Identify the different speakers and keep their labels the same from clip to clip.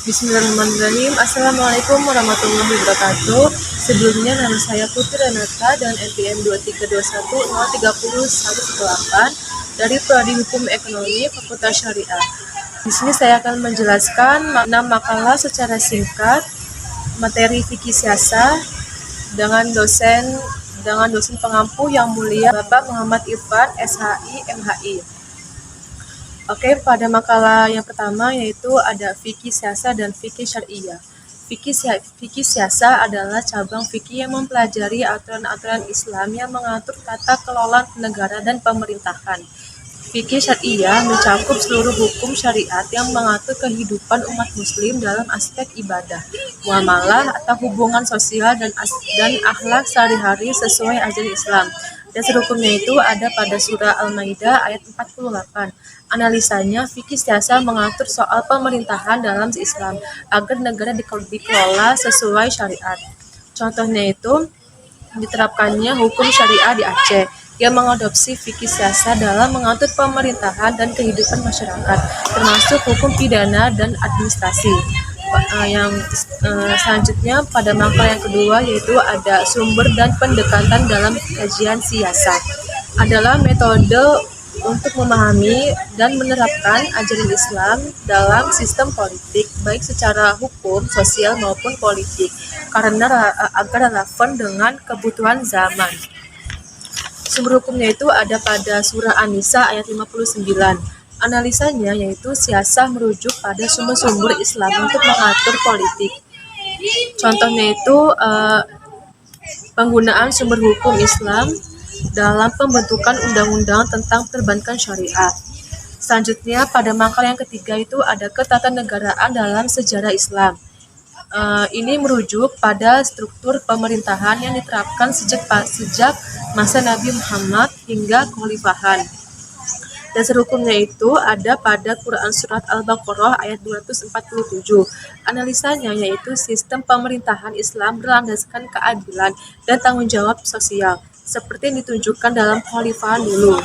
Speaker 1: Bismillahirrahmanirrahim. Assalamualaikum warahmatullahi wabarakatuh. Sebelumnya nama saya Putri Renata dan NPM 232103018 dari Prodi Hukum Ekonomi Fakultas Syariah. Di sini saya akan menjelaskan makna makalah secara singkat materi fikih siasah dengan dosen pengampu yang mulia Bapak Muhammad Irfan SHI MHI. Oke, pada makalah yang pertama yaitu ada fikih siasah dan fikih syariah. Fikih siasah adalah cabang fikih yang mempelajari aturan-aturan Islam yang mengatur tata kelola negara dan pemerintahan. Fikih syariah mencakup seluruh hukum syariat yang mengatur kehidupan umat muslim dalam aspek ibadah, muamalah atau hubungan sosial dan akhlak sehari-hari sesuai ajaran Islam. Dasar hukumnya itu ada pada surah Al-Maidah ayat 48. Analisanya, fikih siasah mengatur soal pemerintahan dalam Islam agar negara dikelola sesuai syariat. Contohnya itu, diterapkannya hukum syariah di Aceh yang mengadopsi fikih siasah dalam mengatur pemerintahan dan kehidupan masyarakat, termasuk hukum pidana dan administrasi. Selanjutnya pada makalah yang kedua yaitu ada sumber dan pendekatan dalam kajian siasah adalah metode untuk memahami dan menerapkan ajaran Islam dalam sistem politik baik secara hukum, sosial maupun politik karena agar relevan dengan kebutuhan zaman. Sumber hukumnya itu ada pada surah An-Nisa ayat 59. Analisanya yaitu siasah merujuk pada sumber-sumber Islam untuk mengatur politik. Contohnya itu penggunaan sumber hukum Islam dalam pembentukan undang-undang tentang perbankan syariah. Selanjutnya pada makalah yang ketiga itu ada ketatanegaraan dalam sejarah Islam. Ini merujuk pada struktur pemerintahan yang diterapkan sejak masa Nabi Muhammad hingga kekhalifahan. Dasar hukumnya itu ada pada Quran Surat Al-Baqarah ayat 247. Analisanya yaitu sistem pemerintahan Islam berlandaskan keadilan dan tanggung jawab sosial, seperti yang ditunjukkan dalam kekhalifahan dulu.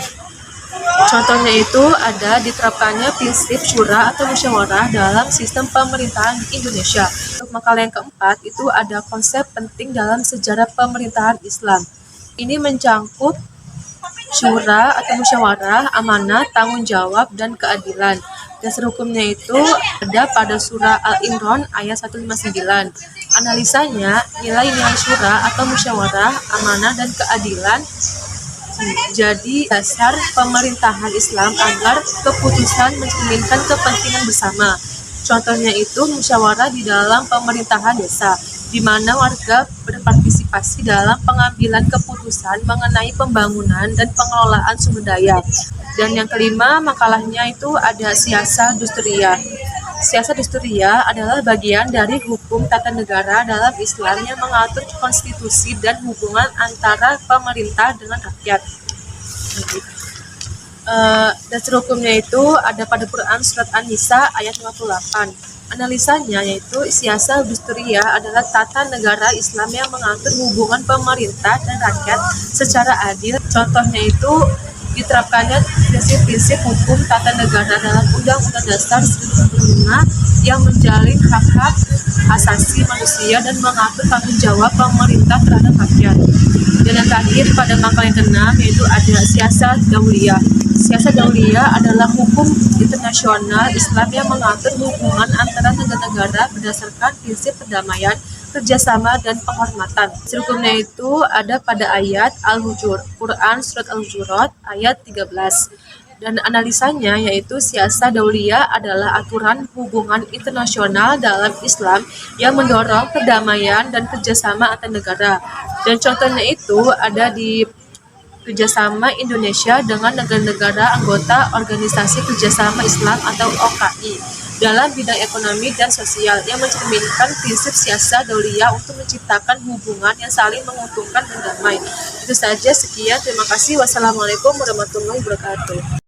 Speaker 1: Contohnya itu ada diterapkannya prinsip syura atau musyawarah dalam sistem pemerintahan di Indonesia. Untuk makalah yang keempat itu ada konsep penting dalam sejarah pemerintahan Islam. Ini mencangkup syura atau musyawarah, amanah, tanggung jawab, dan keadilan. Dasar hukumnya itu ada pada surah Al-Imran ayat 159. Analisanya, nilai-nilai syura atau musyawarah, amanah, dan keadilan jadi dasar pemerintahan Islam agar keputusan mencerminkan kepentingan bersama. Contohnya itu musyawarah di dalam pemerintahan desa, di mana warga berpartisipasi dalam pengambilan keputusan mengenai pembangunan dan pengelolaan sumber daya. Dan yang kelima makalahnya itu ada siasah dusturiyah. Siasah dusturiyah adalah bagian dari hukum tata negara dalam Islam yang mengatur konstitusi dan hubungan antara pemerintah dengan rakyat. Dasar hukumnya itu ada pada Quran Surat An-Nisa ayat 58. Analisanya yaitu siasah dusturiyah adalah tata negara Islam yang mengatur hubungan pemerintah dan rakyat secara adil. Contohnya itu diterapkannya prinsip-prinsip hukum tata negara dalam Undang-Undang Dasar 1945 yang menjalin hak-hak asasi manusia dan mengatur tanggung jawab pemerintah terhadap rakyat. Dan yang terakhir pada makalah yang keenam yaitu ada siasah dauliyah. Siasah dauliyah adalah hukum internasional Islam yang mengatur hubungan antara negara-negara berdasarkan prinsip perdamaian, kerjasama, dan penghormatan. Hukumnya itu ada pada ayat Quran Surat Al-Hujurat ayat 13. Dan analisanya yaitu siasah dauliyah adalah aturan hubungan internasional dalam Islam yang mendorong perdamaian dan kerjasama antar negara. Dan contohnya itu ada di kerjasama Indonesia dengan negara-negara anggota Organisasi Kerjasama Islam atau OKI dalam bidang ekonomi dan sosial yang mencerminkan prinsip siasah dauliyah untuk menciptakan hubungan yang saling menguntungkan dan damai. Itu saja, sekian, terima kasih. Wassalamualaikum warahmatullahi wabarakatuh.